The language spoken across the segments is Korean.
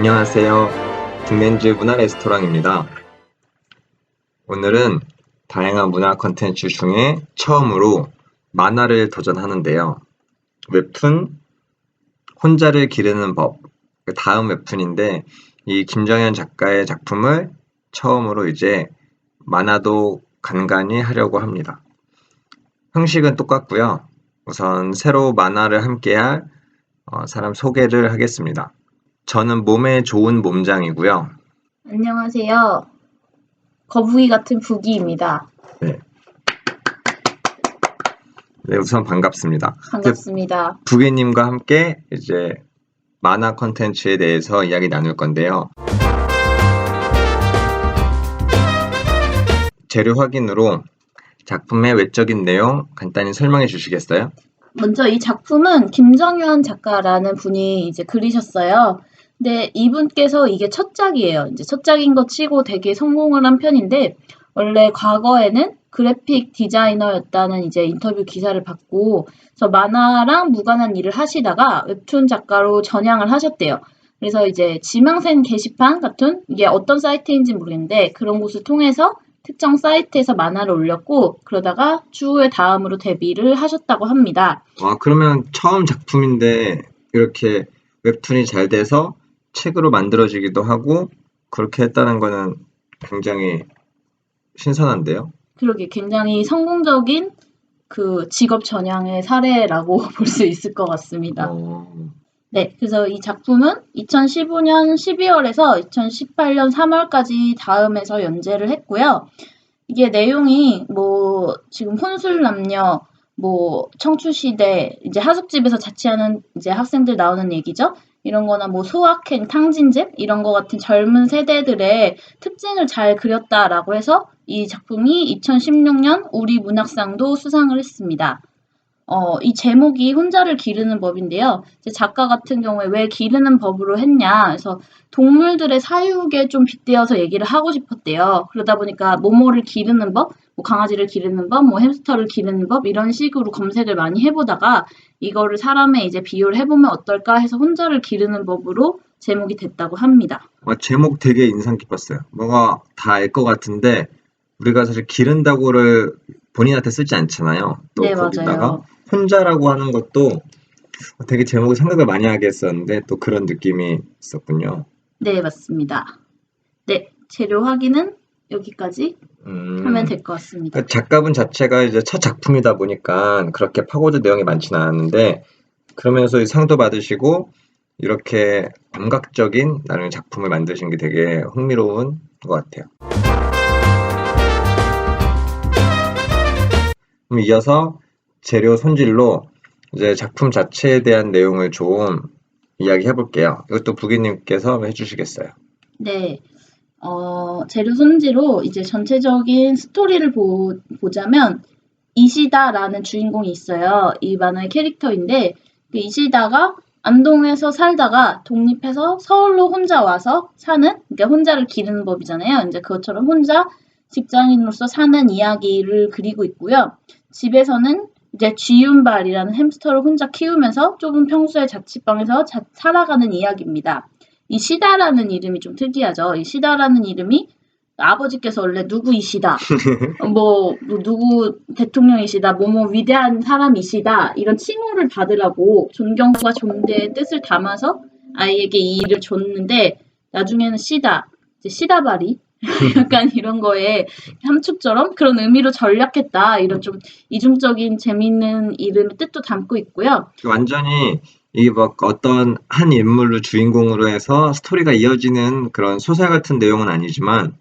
안녕하세요. 딩렌즈 문화 레스토랑입니다. 오늘은 다양한 문화 콘텐츠 중에 처음으로 만화를 도전하는데요. 웹툰 혼자를 기르는 법, 그 다음 웹툰인데 이 김정현 작가의 작품을 처음으로 이제 만화도 간간히 하려고 합니다. 형식은 똑같고요. 우선 새로 만화를 함께할 사람 소개를 하겠습니다. 저는 몸에 좋은 몸장이고요. 안녕하세요. 거북이 같은 부기입니다. 네, 우선 반갑습니다. 반갑습니다. 부기님과 함께 이제 만화 콘텐츠에 대해서 이야기 나눌 건데요. 재료 확인으로 작품의 외적인 내용 간단히 설명해 주시겠어요? 먼저 이 작품은 김정현 작가라는 분이 이제 그리셨어요. 근데 이분께서 이게 첫 작이에요. 이제 첫 작인 것 치고 되게 성공을 한 편인데, 원래 과거에는 그래픽 디자이너였다는 이제 인터뷰 기사를 받고, 그래서 만화랑 무관한 일을 하시다가 웹툰 작가로 전향을 하셨대요. 그래서 이제 지망생 게시판 같은, 이게 어떤 사이트인지 모르겠는데, 그런 곳을 통해서 특정 사이트에서 만화를 올렸고, 그러다가 추후에 다음으로 데뷔를 하셨다고 합니다. 그러면 처음 작품인데 이렇게 웹툰이 잘 돼서 책으로 만들어지기도 하고 그렇게 했다는 거는 굉장히 신선한데요? 그러게 굉장히 성공적인 그 직업 전향의 사례라고 볼 수 있을 것 같습니다. 네, 그래서 이 작품은 2015년 12월에서 2018년 3월까지 다음에서 연재를 했고요. 이게 내용이 뭐 지금 혼술남녀, 뭐 청춘시대, 이제 하숙집에서 자취하는 이제 학생들 나오는 얘기죠. 이런 거나 뭐 소확행, 탕진잼 이런 거 같은 젊은 세대들의 특징을 잘 그렸다라고 해서 이 작품이 2016년 우리 문학상도 수상을 했습니다. 이 제목이 혼자를 기르는 법인데요. 이제 작가 같은 경우에 왜 기르는 법으로 했냐. 그래서 동물들의 사육에 좀 빗대어서 얘기를 하고 싶었대요. 그러다 보니까 모모를 기르는 법, 뭐 강아지를 기르는 법, 뭐 햄스터를 기르는 법 이런 식으로 검색을 많이 해보다가 이거를 사람에 이제 비유를 해보면 어떨까 해서 혼자를 기르는 법으로 제목이 됐다고 합니다. 제목 되게 인상 깊었어요. 뭔가 다 알 것 같은데 우리가 사실 기른다고를 본인한테 쓰지 않잖아요. 또 네, 거기다가 맞아요. 혼자라고 하는 것도 되게 제목을 생각을 많이 하게 했었는데 또 그런 느낌이 있었군요. 네, 맞습니다. 네, 재료 확인은 여기까지 하면 될 것 같습니다. 그러니까 작가분 자체가 이제 첫 작품이다 보니까 그렇게 파고들 내용이 많지는 않았는데 그러면서 이 상도 받으시고 이렇게 감각적인 나름의 작품을 만드신 게 되게 흥미로운 것 같아요. 그럼 이어서 재료 손질로 이제 작품 자체에 대한 내용을 좀 이야기해 볼게요. 이것도 부기님께서 해주시겠어요? 네. 재료 손질로 이제 전체적인 스토리를 보자면 이시다라는 주인공이 있어요. 이 만화의 캐릭터인데 그 이시다가 안동에서 살다가 독립해서 서울로 혼자 와서 사는, 그러니까 혼자를 기르는 법이잖아요. 이제 그것처럼 혼자 직장인으로서 사는 이야기를 그리고 있고요. 집에서는 이제 쥐윤발이라는 햄스터를 혼자 키우면서 좁은 평수의 자취방에서 살아가는 이야기입니다. 이 시다라는 이름이 좀 특이하죠. 이 시다라는 이름이 아버지께서 원래 누구이시다, 뭐 누구 대통령이시다, 뭐뭐 위대한 사람이시다 이런 칭호를 받으라고 존경과 존대의 뜻을 담아서 아이에게 이 일을 줬는데 나중에는 시다, 이제 시다바리 약간 이런 거에 함축처럼 그런 의미로 전략했다. 이런 좀 이중적인 재미있는 이름의 뜻도 담고 있고요. 완전히 이게 막 어떤 한 인물을 주인공으로 해서 스토리가 이어지는 그런 소설 같은 내용은 아니지만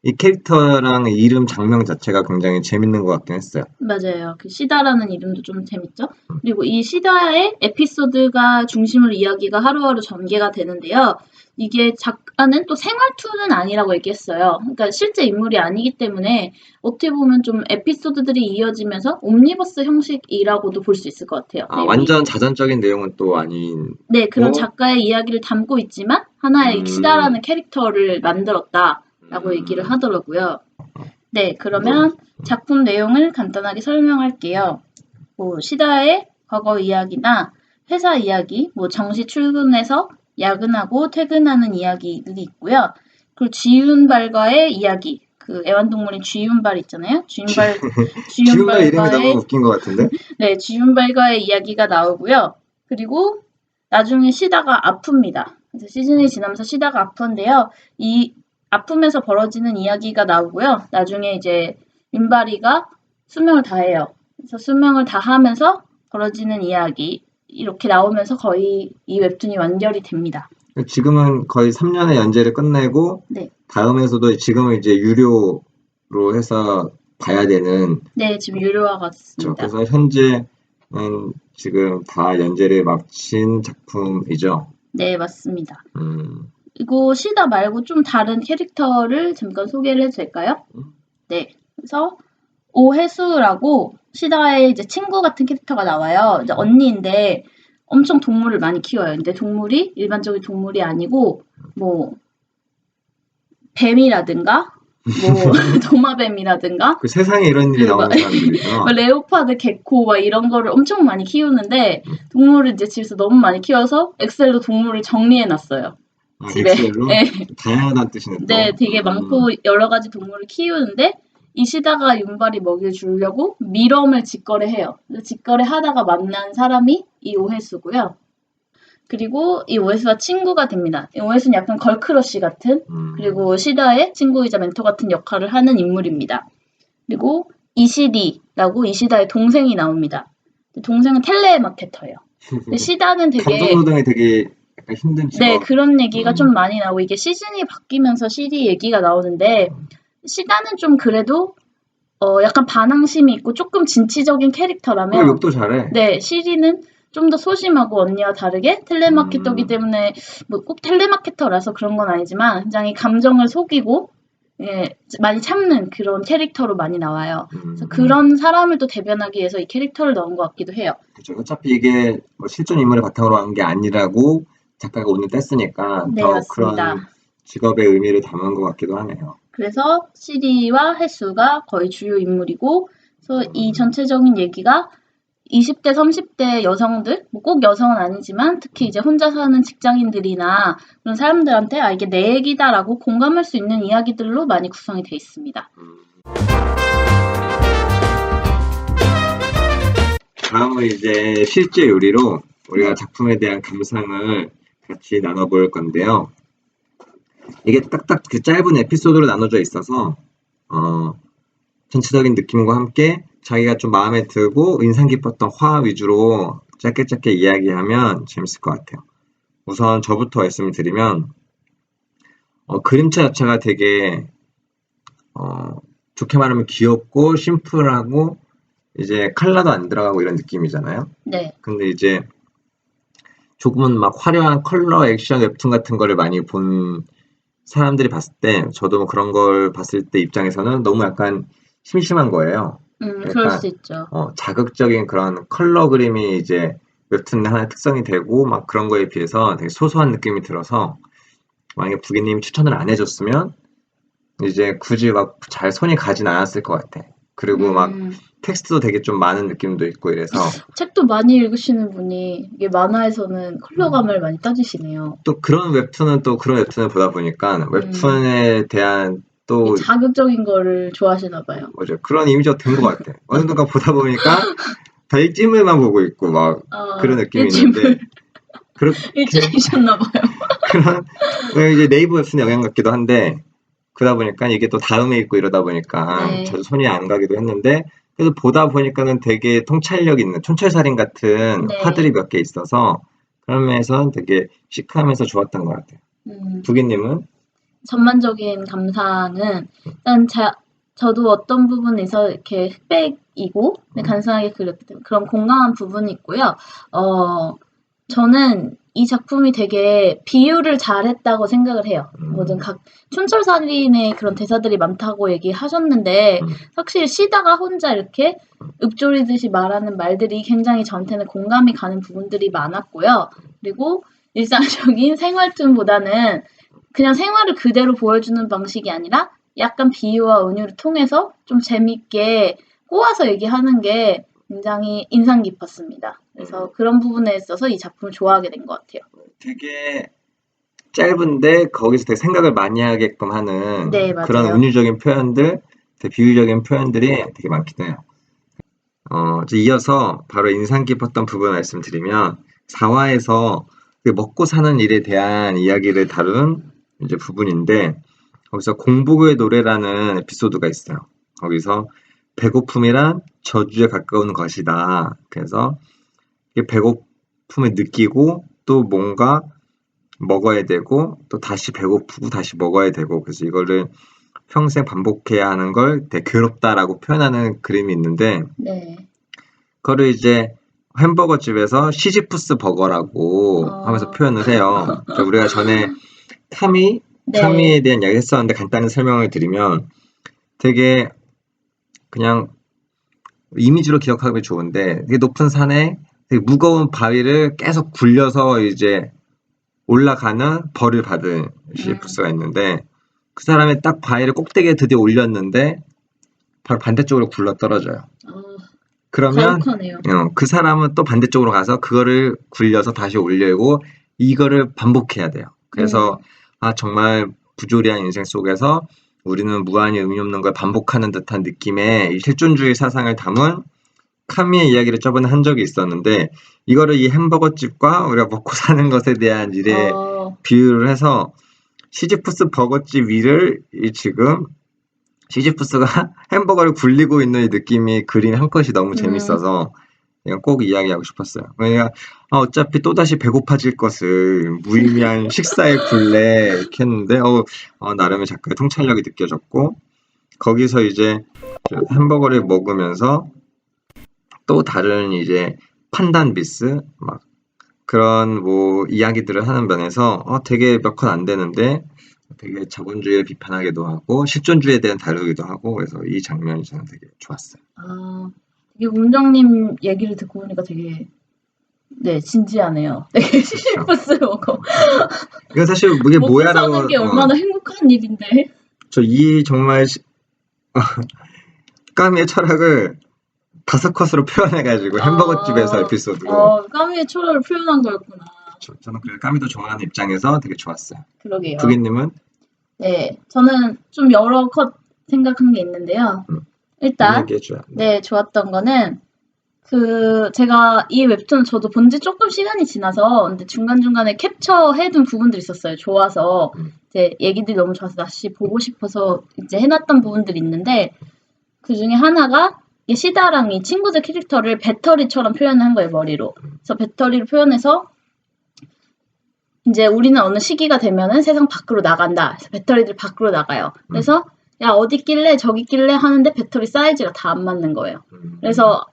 이 캐릭터랑 이름 장명 자체가 굉장히 재밌는 것 같긴 했어요. 맞아요. 그 시다라는 이름도 좀 재밌죠. 그리고 이 시다의 에피소드가 중심으로 이야기가 하루하루 전개가 되는데요. 이게 작가는 또 생활투는 아니라고 얘기했어요. 그러니까 실제 인물이 아니기 때문에 어떻게 보면 좀 에피소드들이 이어지면서 옴니버스 형식이라고도 볼 수 있을 것 같아요. 완전 자전적인 내용은 또 아닌. 네, 그런 작가의 이야기를 담고 있지만 하나의 시다라는 캐릭터를 만들었다라고 얘기를 하더라고요. 네, 그러면 작품 내용을 간단하게 설명할게요. 뭐 시다의 과거 이야기나 회사 이야기, 뭐 정시 출근해서 야근하고 퇴근하는 이야기들이 있고요. 그리고 쥐윤발과의 이야기. 그 애완동물인 쥐윤발 있잖아요. 쥐윤발 이름이 너무 쥐윤발과의 웃긴 것 같은데? 네, 쥐윤발과의 이야기가 나오고요. 그리고 나중에 쉬다가 아픕니다. 그래서 시즌이 지나면서 쉬다가 아픈데요. 이 아프면서 벌어지는 이야기가 나오고요. 나중에 이제 윤발이가 수명을 다해요. 그래서 수명을 다하면서 벌어지는 이야기 이렇게 나오면서 거의 이 웹툰이 완결이 됩니다. 지금은 거의 3년의 연재를 끝내고 네. 다음에서도 지금은 이제 유료로 해서 봐야 되는 네, 지금 유료화가 됐습니다. 그래서 현재는 지금 다 연재를 마친 작품이죠. 네, 맞습니다. 그리고 시다 말고 좀 다른 캐릭터를 잠깐 소개를 해도 될까요? 네, 그래서 오해수라고 시다의 이제 친구 같은 캐릭터가 나와요. 이제 언니인데 엄청 동물을 많이 키워요. 근데 동물이 일반적인 동물이 아니고 뭐 뱀이라든가 뭐 도마뱀이라든가 그 세상에 이런 일이 나오는 사람들이죠. 레오파드, 개코 막 이런 거를 엄청 많이 키우는데 동물을 이제 집에서 너무 많이 키워서 엑셀로 동물을 정리해 놨어요. 집에. 엑셀로? 네. 다양하다는 뜻이네. 또. 네, 되게 많고 여러 가지 동물을 키우는데 이 시다가 윤발이 먹이를 주려고 밀웜을 직거래해요. 직거래하다가 만난 사람이 이 오해수고요. 그리고 이 오해수와 친구가 됩니다. 이 오해수는 약간 걸크러쉬 같은 그리고 시다의 친구이자 멘토 같은 역할을 하는 인물입니다. 그리고 이시리라고 이시다의 동생이 나옵니다. 동생은 텔레마케터예요. 시다는 되게 감정노동이 되게 약간 힘든 직업. 네, 그런 얘기가 좀 많이 나오고 이게 시즌이 바뀌면서 시리 얘기가 나오는데 시다는 좀 그래도 약간 반항심이 있고 조금 진취적인 캐릭터라면 욕도 잘해. 네, 시리는 좀 더 소심하고 언니와 다르게 텔레마케터이기 때문에 뭐 꼭 텔레마케터라서 그런 건 아니지만 굉장히 감정을 속이고 예, 많이 참는 그런 캐릭터로 많이 나와요. 그래서 그런 사람을 또 대변하기 위해서 이 캐릭터를 넣은 것 같기도 해요. 그렇죠. 어차피 이게 뭐 실존 인물을 바탕으로 한 게 아니라고 작가가 오늘 뗐으니까 네, 더 맞습니다. 그런 직업의 의미를 담은 것 같기도 하네요. 그래서 시리와 해수가 거의 주요 인물이고 그래서 이 전체적인 얘기가 20대, 30대 여성들, 뭐 꼭 여성은 아니지만 특히 이제 혼자 사는 직장인들이나 그런 사람들한테 아 이게 내 얘기다라고 공감할 수 있는 이야기들로 많이 구성이 되어 있습니다. 다음은 이제 실제 요리로 우리가 작품에 대한 감상을 같이 나눠볼 건데요. 이게 딱딱 그 짧은 에피소드로 나눠져 있어서 전체적인 느낌과 함께 자기가 좀 마음에 들고 인상 깊었던 화 위주로 짧게 이야기하면 재밌을 것 같아요. 우선 저부터 말씀을 드리면 그림체 자체가 되게 좋게 말하면 귀엽고 심플하고 이제 컬러도 안 들어가고 이런 느낌이잖아요. 네. 근데 이제 조금은 막 화려한 컬러 액션 웹툰 같은 거를 많이 본 사람들이 봤을 때 저도 뭐 그런 걸 봤을 때 입장에서는 너무 약간 심심한 거예요. 그럴 수 있죠. 자극적인 그런 컬러 그림이 이제 웹툰의 하나의 특성이 되고 막 그런 거에 비해서 되게 소소한 느낌이 들어서 만약에 부기님이 추천을 안 해줬으면 이제 굳이 막 잘 손이 가진 않았을 것 같아. 그리고 막 텍스트도 되게 좀 많은 느낌도 있고 이래서 책도 많이 읽으시는 분이 이게 만화에서는 컬러감을 많이 따지시네요. 또 그런 웹툰은 또 그런 웹툰을 보다 보니까 웹툰에 대한 또 자극적인 거를 좋아하시나 봐요. 맞아요. 그런 이미지가 된 것 같아. 어느 순간 보다 보니까 다 일찜을만 보고 있고 막 그런 느낌이 있는데 일찜이셨나 봐요. 그런 이제 네이버 웹툰 영향 같기도 한데 그러다 보니까 이게 또 다음에 있고 이러다 보니까 네. 저도 손이 안 가기도 했는데 그래도 보다 보니까는 되게 통찰력 있는 촌철살인 같은 네. 화들이 몇 개 있어서 그런 면에서는 되게 시크하면서 좋았던 것 같아요. 부기님은? 전반적인 감상은 일단 저도 어떤 부분에서 이렇게 흑백이고 간단하게 그렸기 때문에 그런 공감한 부분이 있고요. 저는 이 작품이 되게 비유를 잘했다고 생각을 해요. 모든 각 촌철살인의 그런 대사들이 많다고 얘기하셨는데 확실히 시다가 혼자 이렇게 읊조리듯이 말하는 말들이 굉장히 저한테는 공감이 가는 부분들이 많았고요. 그리고 일상적인 생활툰보다는 그냥 생활을 그대로 보여주는 방식이 아니라 약간 비유와 은유를 통해서 좀 재밌게 꼬아서 얘기하는 게 굉장히 인상 깊었습니다. 그래서 그런 부분에 있어서 이 작품을 좋아하게 된 것 같아요. 되게 짧은데 거기서 되게 생각을 많이 하게끔 하는 네, 그런 맞아요. 은유적인 표현들, 되게 비유적인 표현들이 되게 많긴 해요. 이제 이어서 바로 인상 깊었던 부분 말씀드리면 4화에서 먹고 사는 일에 대한 이야기를 다룬 이제 부분인데 거기서 공복의 노래라는 에피소드가 있어요. 거기서 배고픔이란 저주에 가까운 것이다. 그래서 배고픔을 느끼고 또 뭔가 먹어야 되고 또 다시 배고프고 다시 먹어야 되고 그래서 이거를 평생 반복해야 하는 걸 되게 괴롭다라고 표현하는 그림이 있는데 네. 그거를 이제 햄버거 집에서 시지푸스 버거라고 하면서 표현을 해요. 그러니까 우리가 전에 카미에 네. 대한 이야기 했었는데 간단히 설명을 드리면 되게 그냥 이미지로 기억하기 좋은데 되게 높은 산에 되게 무거운 바위를 계속 굴려서 이제 올라가는 벌을 받은 시지푸스가 있는데 그 사람이 딱 바위를 꼭대기에 드디어 올렸는데 바로 반대쪽으로 굴러 떨어져요. 그러면 가혹하네요. 그 사람은 또 반대쪽으로 가서 그거를 굴려서 다시 올리고 이거를 반복해야 돼요. 그래서 정말 부조리한 인생 속에서 우리는 무한히 의미 없는 걸 반복하는 듯한 느낌의 이 실존주의 사상을 담은 카미의 이야기를 저번에 한 적이 있었는데 이거를 이 햄버거 집과 우리가 먹고 사는 것에 대한 일에 비유를 해서 시지푸스 버거집 위를 지금 시지푸스가 햄버거를 굴리고 있는 이 느낌이 그림 한 컷이 너무 재밌어서 그냥 꼭 이야기하고 싶었어요. 그러니까 어차피 또다시 배고파질 것을 무의미한 식사에 굴래 이렇게 했는데 나름의 작가의 통찰력이 느껴졌고 거기서 이제 햄버거를 먹으면서 또 다른 이제 판단 미스 막 그런 뭐 이야기들을 하는 면에서 되게 몇 컷 안 되는데 되게 자본주의를 비판하기도 하고 실존주의에 대한 다루기도 하고 그래서 이 장면이 저는 되게 좋았어요. 되게 운정님 얘기를 듣고 보니까 되게 진지하네요. 되게 시시푸스 먹어. 이건 사실 이게 먹고 뭐야라고 사는 게 얼마나 행복한 일인데. 저 이 정말 까미의 철학을 5컷으로 표현해가지고 햄버거 집에서 에피소드로 까미의 초라를 표현한 거였구나. 저는 그 까미도 좋아하는 입장에서 되게 좋았어요. 그러게요. 부기님은? 네, 저는 좀 여러 컷 생각한 게 있는데요. 일단 얘기해줘요. 좋았던 거는 제가 이 웹툰 저도 본 지 조금 시간이 지나서 근데 중간중간에 캡처해둔 부분들이 있었어요. 좋아서 이제 얘기들이 너무 좋아서 다시 보고 싶어서 이제 해놨던 부분들이 있는데 그 중에 하나가 시다랑이 친구들 캐릭터를 배터리처럼 표현한 거예요, 머리로. 그래서 배터리를 표현해서 이제 우리는 어느 시기가 되면은 세상 밖으로 나간다. 그래서 배터리들 밖으로 나가요. 그래서 야 어디 있길래 저기 있길래 하는데 배터리 사이즈가 다 안 맞는 거예요. 그래서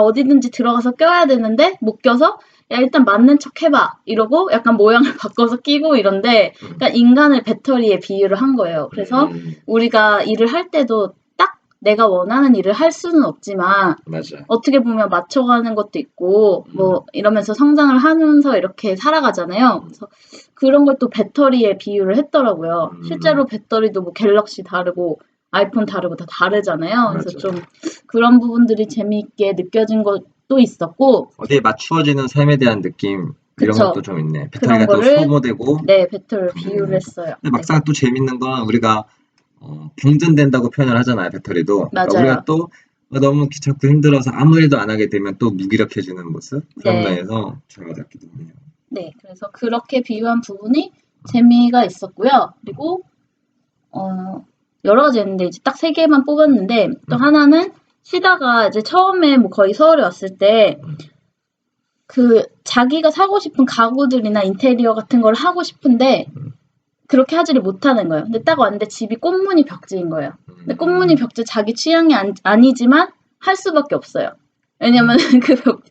어디든지 들어가서 껴야 되는데 못 껴서 야 일단 맞는 척 해봐 이러고 약간 모양을 바꿔서 끼고 이런데 그러니까 인간을 배터리에 비유를 한 거예요. 그래서 우리가 일을 할 때도 딱 내가 원하는 일을 할 수는 없지만 맞아. 어떻게 보면 맞춰가는 것도 있고 뭐 이러면서 성장을 하면서 이렇게 살아가잖아요. 그래서 그런 걸 또 배터리에 비유를 했더라고요. 실제로 배터리도 뭐 갤럭시 다르고 아이폰 다르고 다 다르잖아요. 그래서 맞아. 좀 그런 부분들이 재미있게 느껴진 것도 있었고 어디에 맞추어지는 삶에 대한 느낌 이런 그쵸. 것도 좀 있네. 그런 배터리가 또 거를 소모되고 배터리를 비유를 했어요. 근데 막상 또 재밌는 건 우리가 방전된다고 표현을 하잖아요. 배터리도. 그러니까 맞아요. 우리가 또 너무 귀찮고 힘들어서 아무 일도 안 하게 되면 또 무기력해지는 모습 그런 면에서 잘 와닿기도 하네요. 네, 그래서 그렇게 비유한 부분이 재미가 있었고요. 그리고 여러 가지 있는데 이제 딱 3개만 뽑았는데 또 하나는 시다가 이제 처음에 뭐 거의 서울에 왔을 때 자기가 사고 싶은 가구들이나 인테리어 같은 걸 하고 싶은데 그렇게 하지를 못하는 거예요. 근데 딱 왔는데 집이 꽃무늬 벽지인 거예요. 근데 꽃무늬 벽지 자기 취향이 아니지만 할 수밖에 없어요. 왜냐면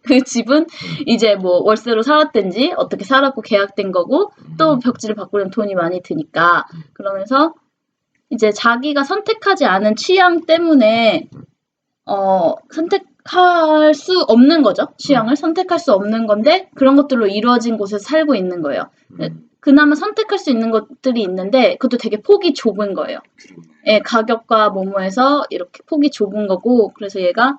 그 집은 이제 뭐 월세로 살았든지 어떻게 살았고 계약된 거고 또 벽지를 바꾸려면 돈이 많이 드니까 그러면서 이제 자기가 선택하지 않은 취향 때문에 선택할 수 없는 거죠. 취향을 선택할 수 없는 건데 그런 것들로 이루어진 곳에서 살고 있는 거예요. 그나마 선택할 수 있는 것들이 있는데 그것도 되게 폭이 좁은 거예요. 예, 가격과 뭐뭐해서 이렇게 폭이 좁은 거고 그래서 얘가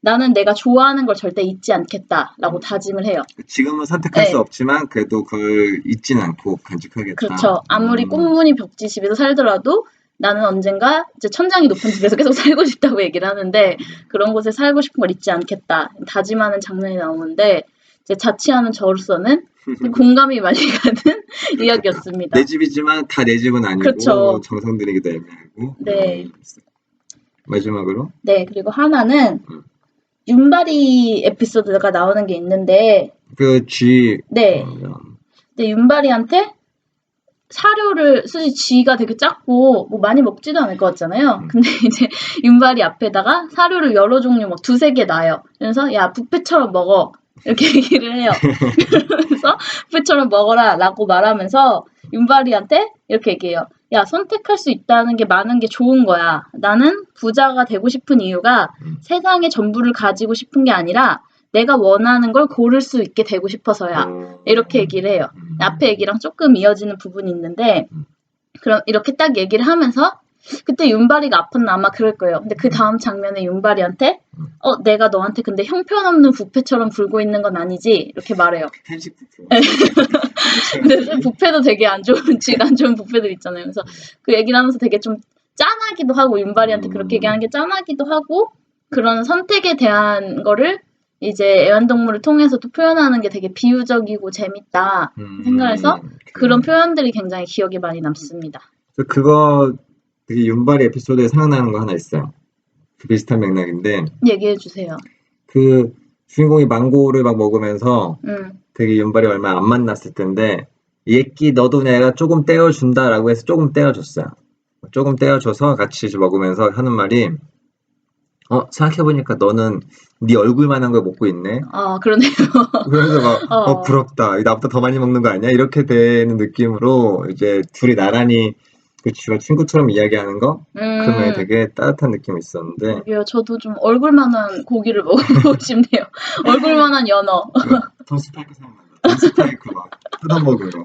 나는 내가 좋아하는 걸 절대 잊지 않겠다라고 다짐을 해요. 지금은 선택할 네. 수 없지만 그래도 그걸 잊진 않고 간직하겠다. 그렇죠. 아무리 꽃무늬 벽지 집에서 살더라도 나는 언젠가 이제 천장이 높은 집에서 계속 살고 싶다고 얘기를 하는데 그런 곳에 살고 싶은 걸 잊지 않겠다. 다짐하는 장면이 나오는데 이제 자취하는 저로서는 공감이 많이 가는 이야기였습니다. 내 집이지만 다 내 집은 아니고 그렇죠. 정성 들이기도 애매하고. 네. 마지막으로? 네, 그리고 하나는 윤바리 에피소드가 나오는 게 있는데 그 쥐. 네. 근데 윤바리한테 사료를 솔직히 쥐가 되게 작고 뭐 많이 먹지도 않을 것 같잖아요. 근데 이제 윤바리 앞에다가 사료를 여러 종류 막 2-3개 놔요. 그래서 야 뷔페처럼 먹어 이렇게 얘기를 해요. 그러면서 뷔페처럼 먹어라 라고 말하면서 윤바리한테 이렇게 얘기해요. 야 선택할 수 있다는 게 많은 게 좋은 거야. 나는 부자가 되고 싶은 이유가 세상의 전부를 가지고 싶은 게 아니라 내가 원하는 걸 고를 수 있게 되고 싶어서야. 이렇게 얘기를 해요. 앞에 얘기랑 조금 이어지는 부분이 있는데 그럼 이렇게 딱 얘기를 하면서 그때 윤바리가 아팠나 아마 그럴 거예요. 근데 그 다음 장면에 윤바리한테 내가 너한테 근데 형편없는 뷔페처럼 굴고 있는 건 아니지? 이렇게 말해요. 한식 뷔페. 근데 뷔페도 되게 안 좋은 질 안 좋은 뷔페들 있잖아요. 그래서 그 얘기를 하면서 되게 좀 짠하기도 하고 윤바리한테 그렇게 얘기하는 게 짠하기도 하고 그런 선택에 대한 거를 이제 애완동물을 통해서도 표현하는 게 되게 비유적이고 재밌다 생각해서 그런 표현들이 굉장히 기억에 많이 남습니다. 그거 되게 윤바리 에피소드에 생각나는 거 하나 있어요. 그 비슷한 맥락인데 얘기해 주세요. 그 주인공이 망고를 막 먹으면서 되게 윤바리 얼마 안 만났을 텐데 얘끼 너도 내가 조금 떼어준다라고 해서 조금 떼어줬어요. 조금 떼어줘서 같이 먹으면서 하는 말이 생각해보니까 너는 네 얼굴만한 걸 먹고 있네. 아 그러네요. 그래서 막 부럽다. 나보다 더 많이 먹는 거 아니야? 이렇게 되는 느낌으로 이제 둘이 나란히 그 쥐가 친구처럼 이야기하는 거? 그러면 되게 따뜻한 느낌이 있었는데. 저도 좀 얼굴만한 고기를 먹어보고 싶네요. 얼굴만한 연어. 톰스파이크 생각난다. 톰스파이크 막 뜯어먹으러.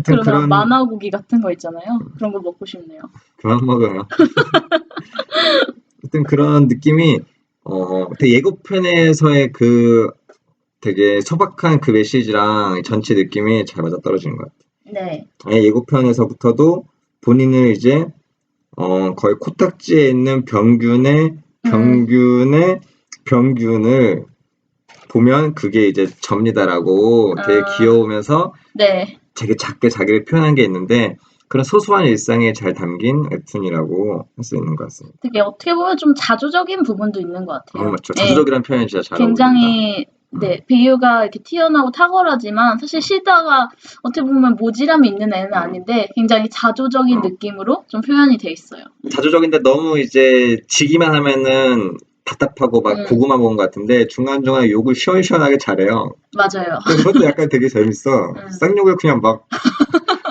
그러면 만화고기 같은 거 있잖아요. 그런 거 먹고 싶네요. 그만 먹어요. 하여튼 그런 느낌이 되게 예고편에서의 그 되게 소박한 그 메시지랑 전체 느낌이 잘 맞아떨어지는 것 같아요. 네. 예고편에서부터도 본인을 이제 거의 코딱지에 있는 병균의 병균을 보면 그게 이제 접니다라고 되게 귀여우면서 네. 되게 작게 자기를 표현한 게 있는데 그런 소소한 일상에 잘 담긴 웹툰이라고 할 수 있는 것 같습니다. 되게 어떻게 보면 좀 자조적인 부분도 있는 것 같아요. 맞죠. 자조적이라는 표현이 진짜 잘 어울린다. 굉장히 비유가 이렇게 튀어나오고 탁월하지만 사실 시다가 어떻게 보면 모질함이 있는 애는 아닌데 굉장히 자조적인 느낌으로 좀 표현이 돼 있어요. 자조적인데 너무 이제 지기만 하면은 답답하고 막 고구마 먹은 것 같은데 중간중간에 욕을 시원시원하게 잘해요. 맞아요. 그것도 약간 되게 재밌어. 쌍욕을 그냥 막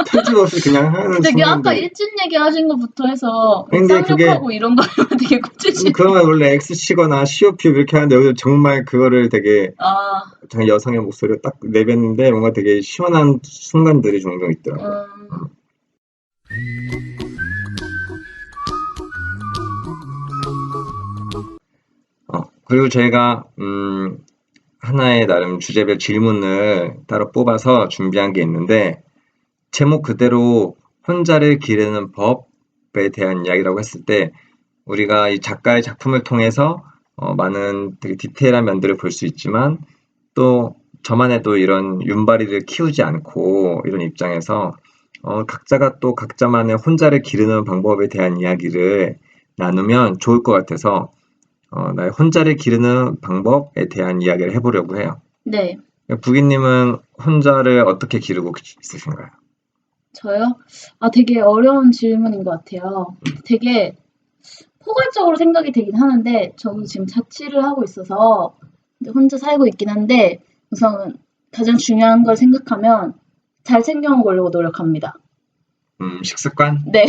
편집 없이 그냥 하는 되게 순간들. 아까 일진 얘기하신 것부터 해서 쌍욕하고 이런 거 하면 되게 꽂히지. 그러면 원래 X 치거나 COP 이렇게 하는데 여기서 정말 그거를 되게 여성의 목소리를 딱 내뱉는데 뭔가 되게 시원한 순간들이 종종 있더라고요. 그리고 제가 하나의 나름 주제별 질문을 따로 뽑아서 준비한 게 있는데 제목 그대로 혼자를 기르는 법에 대한 이야기라고 했을 때 우리가 이 작가의 작품을 통해서 많은 되게 디테일한 면들을 볼 수 있지만 또 저만 해도 이런 윤바리를 키우지 않고 이런 입장에서 각자가 또 각자만의 혼자를 기르는 방법에 대한 이야기를 나누면 좋을 것 같아서 나의 혼자를 기르는 방법에 대한 이야기를 해보려고 해요. 네. 부기님은 혼자를 어떻게 기르고 있으신가요? 저요? 되게 어려운 질문인 것 같아요. 되게 포괄적으로 생각이 되긴 하는데 저도 지금 자취를 하고 있어서 혼자 살고 있긴 한데 우선 가장 중요한 걸 생각하면 잘 챙겨 먹으려고 노력합니다. 식습관? 네.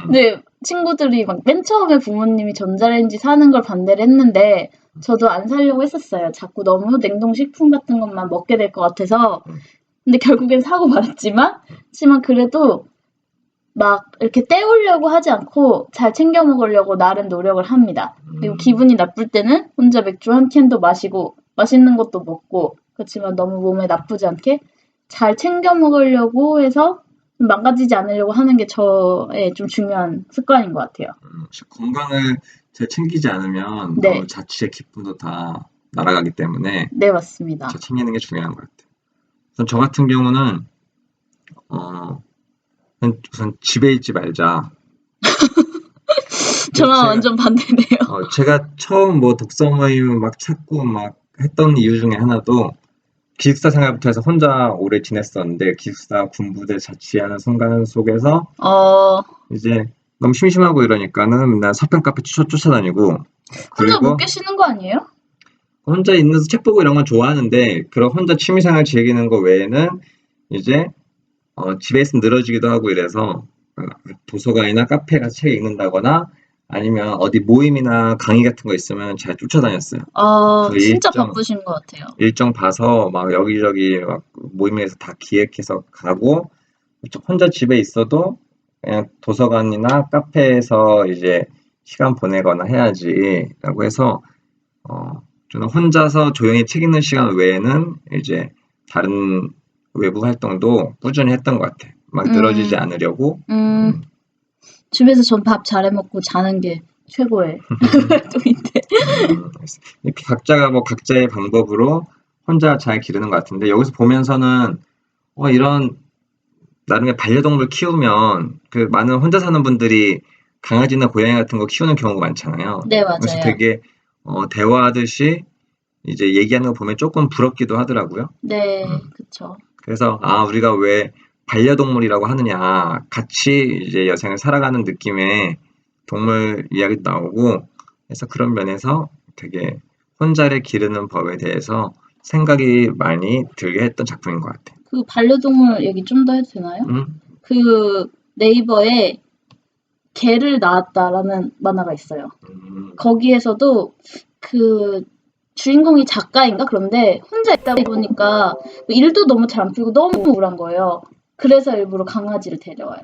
네. 친구들이 막 맨 처음에 부모님이 전자레인지 사는 걸 반대를 했는데 저도 안 사려고 했었어요. 자꾸 너무 냉동식품 같은 것만 먹게 될 것 같아서. 근데 결국엔 사고 말았지만 그래도 막 이렇게 때우려고 하지 않고 잘 챙겨 먹으려고 나름 노력을 합니다. 그리고 기분이 나쁠 때는 혼자 맥주 한 캔도 마시고 맛있는 것도 먹고 그렇지만 너무 몸에 나쁘지 않게 잘 챙겨 먹으려고 해서 망가지지 않으려고 하는 게 저의 좀 중요한 습관인 것 같아요. 건강을 잘 챙기지 않으면 네. 자취의 기쁨도 다 날아가기 때문에 네, 맞습니다. 잘 챙기는 게 중요한 것 같아요. 우선 저 같은 경우는 우선 집에 있지 말자. 저랑 완전 반대네요. 제가 처음 뭐 독서 모임을 막 찾고 막 했던 이유 중에 하나도 기숙사 생활부터 해서 혼자 오래 지냈었는데 기숙사 군부대 자취하는 순간 속에서 이제 너무 심심하고 이러니까는 맨날 서평 카페 쫓아다니고 혼자 그리고 못 계시는 거 아니에요? 혼자 있는 책 보고 이런 건 좋아하는데 그런 혼자 취미생활 즐기는 거 외에는 이제 집에 있으면 늘어지기도 하고 이래서 도서관이나 카페 가서 책 읽는다거나 아니면 어디 모임이나 강의 같은 거 있으면 잘 쫓아다녔어요. 진짜 바쁘신 것 같아요. 일정 봐서 막 여기저기 막 모임에서 다 기획해서 가고 혼자 집에 있어도 그냥 도서관이나 카페에서 이제 시간 보내거나 해야지라고 해서 저는 혼자서 조용히 책 읽는 시간 외에는 이제 다른 외부 활동도 꾸준히 했던 것 같아요. 막 늘어지지 않으려고. 집에서 전 밥 잘해 먹고 자는 게 최고의 활동인데. 이렇게 각자가 뭐 각자의 방법으로 혼자 잘 기르는 것 같은데 여기서 보면서는 이런 나름의 반려동물 키우면 그 많은 혼자 사는 분들이 강아지나 고양이 같은 거 키우는 경우가 많잖아요. 네, 맞아요. 그래서 되게 대화하듯이 이제 얘기하는 거 보면 조금 부럽기도 하더라고요. 네, 그렇죠. 그래서 우리가 왜 반려동물이라고 하느냐 같이 이제 여생을 살아가는 느낌의 동물 이야기도 나오고 그래서 그런 면에서 되게 혼자를 기르는 법에 대해서 생각이 많이 들게 했던 작품인 것 같아요. 그 반려동물 얘기 좀 더 해도 되나요? 그 네이버에 개를 낳았다라는 만화가 있어요. 거기에서도 그 주인공이 작가인가? 그런데 혼자 있다 보니까 일도 너무 잘 안 풀고 너무 우울한 거예요. 그래서 일부러 강아지를 데려와요.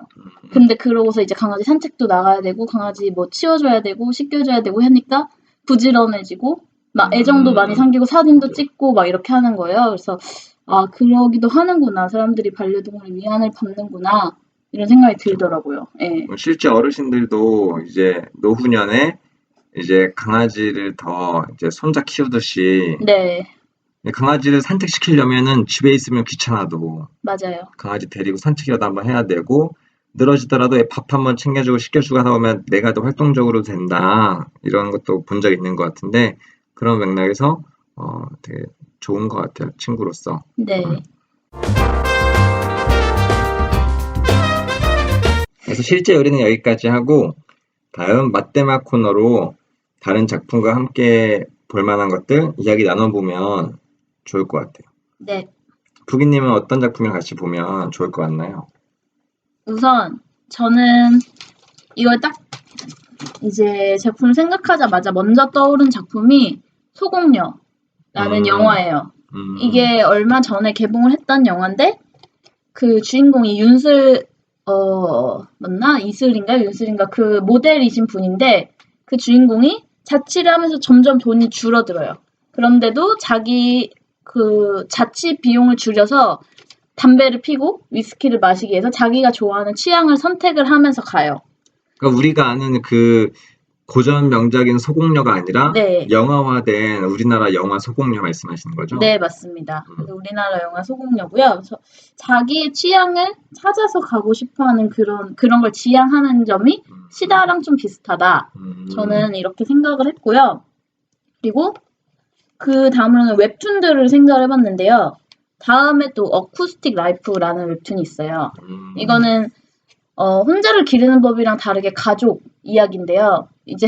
근데 그러고서 이제 강아지 산책도 나가야 되고 강아지 뭐 치워줘야 되고 씻겨줘야 되고 하니까 부지런해지고 막 애정도 많이 생기고 사진도 찍고 막 이렇게 하는 거예요. 그래서 그러기도 하는구나. 사람들이 반려동물 위안을 받는구나. 이런 생각이 들더라고요. 예. 실제 어르신들도 이제 노후년에 이제 강아지를 더 이제 손자 키우듯이 네. 강아지를 산책시키려면은 집에 있으면 귀찮아도 맞아요. 강아지 데리고 산책이라도 한번 해야 되고 늘어지더라도 밥 한번 챙겨주고 씻겨주고 하다 보면 내가 더 활동적으로 된다 이런 것도 본 적이 있는 것 같은데 그런 맥락에서 되게 좋은 것 같아요. 친구로서. 네. 그래서 실제 요리는 여기까지 하고 다음 맛대마 코너로 다른 작품과 함께 볼 만한 것들 이야기 나눠보면 좋을 것 같아요. 네. 부기님은 어떤 작품을 같이 보면 좋을 것 같나요? 우선 저는 이걸 딱 이제 작품을 생각하자마자 먼저 떠오른 작품이 소공녀라는 영화예요. 이게 얼마 전에 개봉을 했던 영화인데 그 주인공이 맞나? 이슬인가 윤슬인가 그 모델이신 분인데 그 주인공이 자취를 하면서 점점 돈이 줄어들어요. 그런데도 자기 그 자취 비용을 줄여서 담배를 피고 위스키를 마시기 위해서 자기가 좋아하는 취향을 선택을 하면서 가요. 그러니까 우리가 아는 그 고전 명작인 소공녀가 아니라 네. 영화화된 우리나라 영화 소공녀 말씀하시는 거죠? 네, 맞습니다. 우리나라 영화 소공녀고요. 그래서 자기의 취향을 찾아서 가고 싶어하는 그런 걸 지향하는 점이 시다랑 좀 비슷하다. 저는 이렇게 생각을 했고요. 그리고 그 다음으로는 웹툰들을 생각을 해봤는데요. 다음에 또 어쿠스틱 라이프라는 웹툰이 있어요. 이거는 혼자를 기르는 법이랑 다르게 가족 이야기인데요. 이제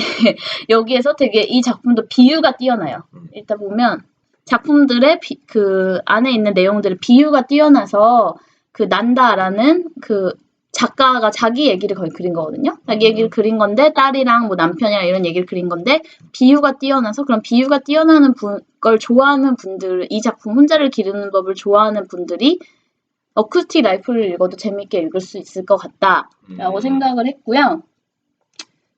여기에서 되게 이 작품도 비유가 뛰어나요. 일단 보면 작품들의 그 안에 있는 내용들의 비유가 뛰어나서 그 난다라는 그 작가가 자기 얘기를 거의 그린 거거든요. 자기 얘기를 그린 건데 딸이랑 뭐 남편이랑 이런 얘기를 그린 건데 비유가 뛰어나서 그런 비유가 뛰어나는 걸 좋아하는 분들, 이 작품 혼자를 기르는 법을 좋아하는 분들이 어쿠스틱 라이프를 읽어도 재밌게 읽을 수 있을 것 같다라고 생각을 했고요.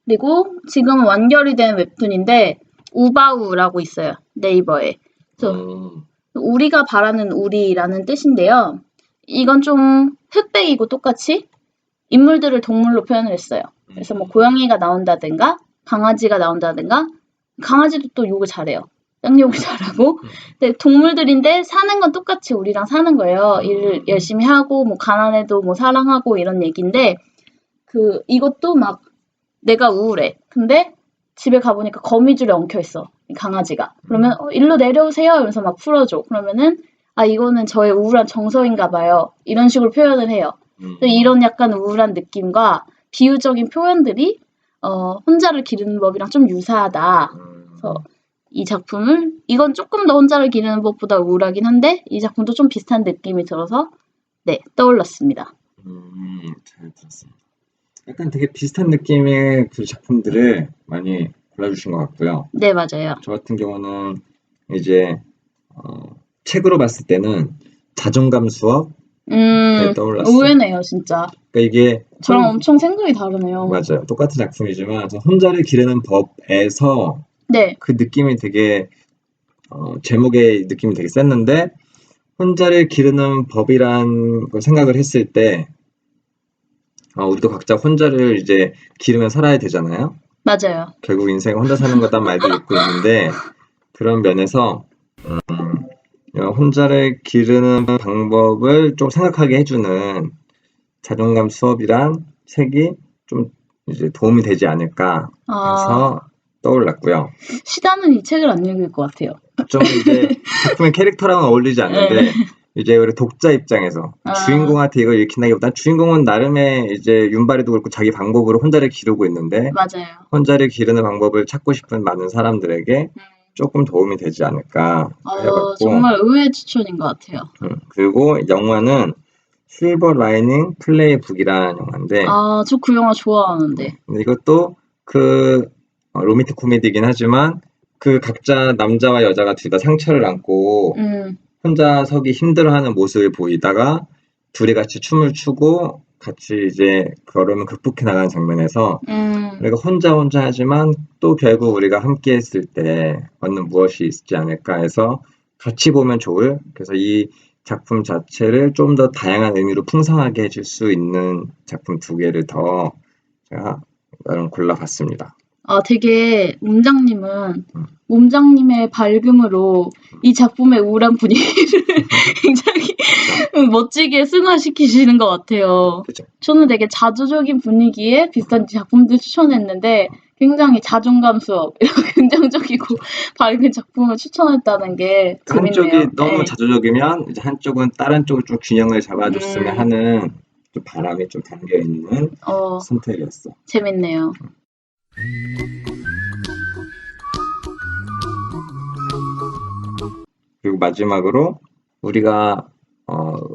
그리고 지금은 완결이 된 웹툰인데 우바우라고 있어요. 네이버에. 그래서 우리가 바라는 우리라는 뜻인데요. 이건 좀 흑백이고 똑같이 인물들을 동물로 표현을 했어요. 그래서 뭐 고양이가 나온다든가 강아지가 나온다든가 강아지도 또 욕을 잘해요. 쌍욕을 잘하고 근데 동물들인데 사는 건 똑같이 우리랑 사는 거예요. 일을 열심히 하고 뭐 가난해도 뭐 사랑하고 이런 얘기인데 이것도 막 내가 우울해. 근데 집에 가보니까 거미줄에 엉켜있어. 강아지가. 그러면 일로 내려오세요 이러면서 막 풀어줘. 그러면은 이거는 저의 우울한 정서인가 봐요. 이런 식으로 표현을 해요. 이런 약간 우울한 느낌과 비유적인 표현들이 혼자를 기르는 법이랑 좀 유사하다. 그래서 이 작품을 이건 조금 더 혼자를 기르는 법보다 우울하긴 한데 이 작품도 좀 비슷한 느낌이 들어서 네 떠올랐습니다. 잘 들었습니다. 약간 되게 비슷한 느낌의 그 작품들을 많이 골라주신 것 같고요. 네 맞아요. 저 같은 경우는 이제 책으로 봤을 때는 자존감 수업 떠올랐어요. 의외네요 진짜. 그러니까 이게 저랑 엄청 생각이 다르네요. 맞아요. 똑같은 작품이지만 혼자를 기르는 법에서 네. 그 느낌이 되게 제목의 느낌이 되게 셌는데 혼자를 기르는 법이란 걸 생각을 했을 때 우리도 각자 혼자를 이제 기르면 살아야 되잖아요. 맞아요. 결국 인생 혼자 사는 거란 말도 있고 있는데 그런 면에서 혼자를 기르는 방법을 좀 생각하게 해주는 자존감 수업이란 책이 좀 이제 도움이 되지 않을까 해서 떠올랐고요. 시다는 이 책을 안 읽을 것 같아요. 좀 이제 작품의 캐릭터랑은 어울리지 않는데 이제 우리 독자 입장에서 주인공한테 이걸 읽힌다기보단 주인공은 나름의 이제 윤발이도 그렇고 자기 방법으로 혼자를 기르고 있는데 맞아요. 혼자를 기르는 방법을 찾고 싶은 많은 사람들에게 조금 도움이 되지 않을까 해봤고 정말 의외의 추천인 것 같아요. 그리고 영화는 실버 라이닝 플레이북이라는 영화인데 저 그 영화 좋아하는데 근데 이것도 로맨틱 코미디이긴 하지만 그 각자 남자와 여자가 둘 다 상처를 안고 혼자 서기 힘들어하는 모습을 보이다가 둘이 같이 춤을 추고 같이 이제 어려움을 극복해 나가는 장면에서 우리가 혼자 하지만 또 결국 우리가 함께 했을 때 얻는 무엇이 있지 않을까 해서 같이 보면 좋을 그래서 이 작품 자체를 좀 더 다양한 의미로 풍성하게 해줄 수 있는 작품 2개를 더 제가 나름 골라봤습니다. 되게 몸장님의 밝음으로 이 작품의 우울한 분위기를 굉장히 멋지게 승화시키시는 것 같아요. 그쵸? 저는 되게 자조적인 분위기에 비슷한 작품들 추천했는데 굉장히 자존감 수업, 긍정적이고 밝은 작품을 추천했다는 게 재밌네요. 한쪽이 너무 자조적이면 이제 한쪽은 다른 쪽을 좀 균형을 잡아줬으면 하는 좀 바람이 좀 담겨있는 선택이었어. 재밌네요. 그리고 마지막으로 우리가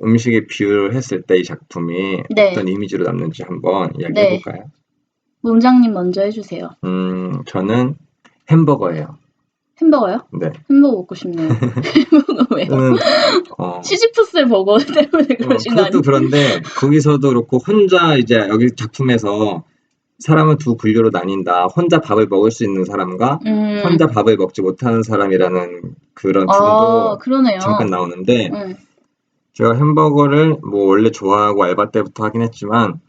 음식에 비유를 했을 때 이 작품이 어떤 이미지로 남는지 한번 이야기해볼까요? 몸장님 먼저 해주세요. 저는 햄버거예요. 햄버거요? 네. 햄버거 먹고 싶네요. 햄버거 왜요? 시지프스 버거 때문에 그러신 거 아니에요? 그것도 그런데 거기서도 그렇고 혼자 이제 여기 작품에서 사람은 2 분류로 나뉜다. 혼자 밥을 먹을 수 있는 사람과 혼자 밥을 먹지 못하는 사람이라는 그런 부분도 잠깐 나오는데 제가 햄버거를 뭐 원래 좋아하고 알바 때부터 하긴 했지만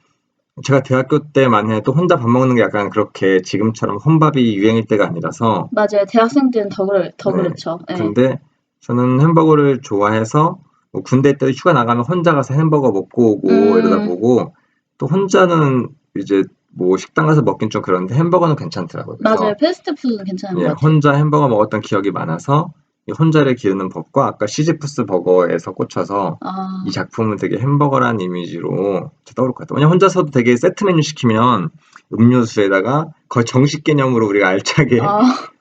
제가 대학교 때만 해도 혼자 밥 먹는 게 약간 그렇게 지금처럼 혼밥이 유행일 때가 아니라서 맞아요. 대학생 때는 더 그렇죠. 근데 저는 햄버거를 좋아해서 뭐 군대 때 휴가 나가면 혼자 가서 햄버거 먹고 오고 이러다 보고 또 혼자는 이제 뭐 식당 가서 먹긴 좀 그런데 햄버거는 괜찮더라고요. 맞아요. 패스트푸드는 괜찮은 것 같아요. 혼자 햄버거 먹었던 기억이 많아서 이 혼자를 기르는 법과 아까 시지프스 버거에서 꽂혀서 이 작품은 되게 햄버거라는 이미지로 떠오를 것 같아요. 왜냐면 혼자서도 되게 세트 메뉴 시키면 음료수에다가 거의 정식 개념으로 우리가 알차게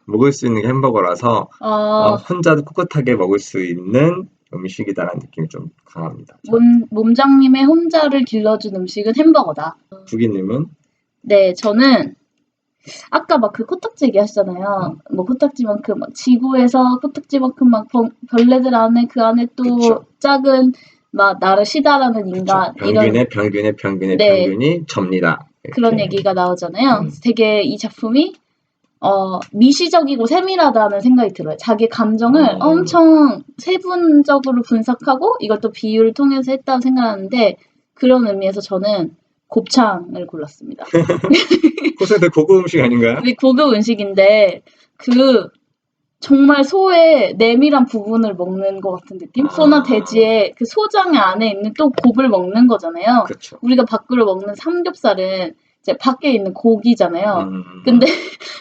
먹을 수 있는 게 햄버거라서 혼자도 꿋꿋하게 먹을 수 있는 음식이다라는 느낌이 좀 강합니다. 몸장님의 혼자를 길러준 음식은 햄버거다. 부기님은? 네, 저는 아까 막 그 코딱지 얘기하시잖아요. 뭐 코딱지만큼 막 지구에서 코딱지만큼 막 벌레들 안에 그 안에 또 그쵸. 작은 막 나를 시다라는 인간 이런 평균의 네. 평균이 접니다. 그런 이렇게. 얘기가 나오잖아요. 그래서 되게 이 작품이 미시적이고 세밀하다는 생각이 들어요. 자기 감정을 엄청 세분적으로 분석하고 이것도 비유를 통해서 했다고 생각하는데 그런 의미에서 저는 곱창을 골랐습니다. 곱창 되게 고급 음식 아닌가요? 되게 고급 음식인데 정말 소의 내밀한 부분을 먹는 것 같은 느낌? 소나 돼지의 그 소장 안에 있는 또 곱을 먹는 거잖아요. 그렇죠. 우리가 밖으로 먹는 삼겹살은 이제 밖에 있는 고기잖아요. 근데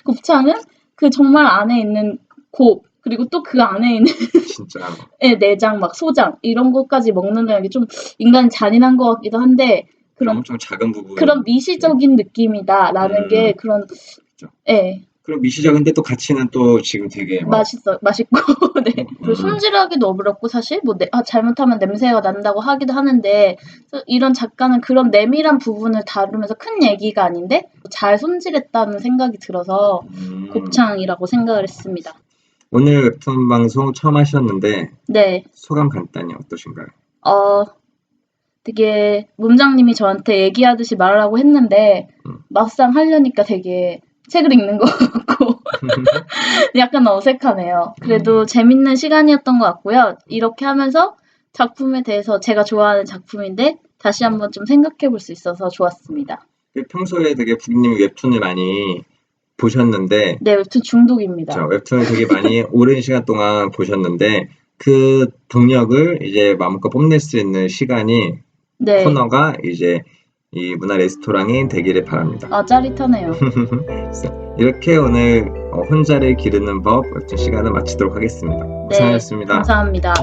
곱창은 그 정말 안에 있는 곱 그리고 또 그 안에 있는 진짜. 내장 막 소장 이런 것까지 먹는다는 게 좀 인간이 잔인한 것 같기도 한데 엄청 작은 부분. 그런 미시적인 느낌이다라는 게 그런 그렇죠. 예. 그럼 미시적인데 또 가치는 또 지금 되게 맛있고 네. 그리고 손질하기도 어렵고 사실 뭐 잘못하면 냄새가 난다고 하기도 하는데 이런 작가는 그런 내밀한 부분을 다루면서 큰 얘기가 아닌데 잘 손질했다는 생각이 들어서 곱창이라고 생각을 했습니다. 오늘 웹툰 방송 처음 하셨는데 네. 소감 간단히 어떠신가요? 되게 문장님이 저한테 얘기하듯이 말하라고 했는데 막상 하려니까 되게 책을 읽는 것 같고 약간 어색하네요. 그래도 재밌는 시간이었던 것 같고요. 이렇게 하면서 작품에 대해서 제가 좋아하는 작품인데 다시 한번 좀 생각해 볼 수 있어서 좋았습니다. 평소에 되게 부기님이 웹툰을 많이 보셨는데 네, 웹툰 중독입니다. 그렇죠. 웹툰을 되게 많이 오랜 시간 동안 보셨는데 그 동력을 이제 마음껏 뽐낼 수 있는 시간이 네. 코너가 이제 이 문화 레스토랑이 되기를 바랍니다. 짜릿하네요. 이렇게 오늘 혼자를 기르는 법 웹툰 시간을 마치도록 하겠습니다. 네, 고생하셨습니다. 감사합니다.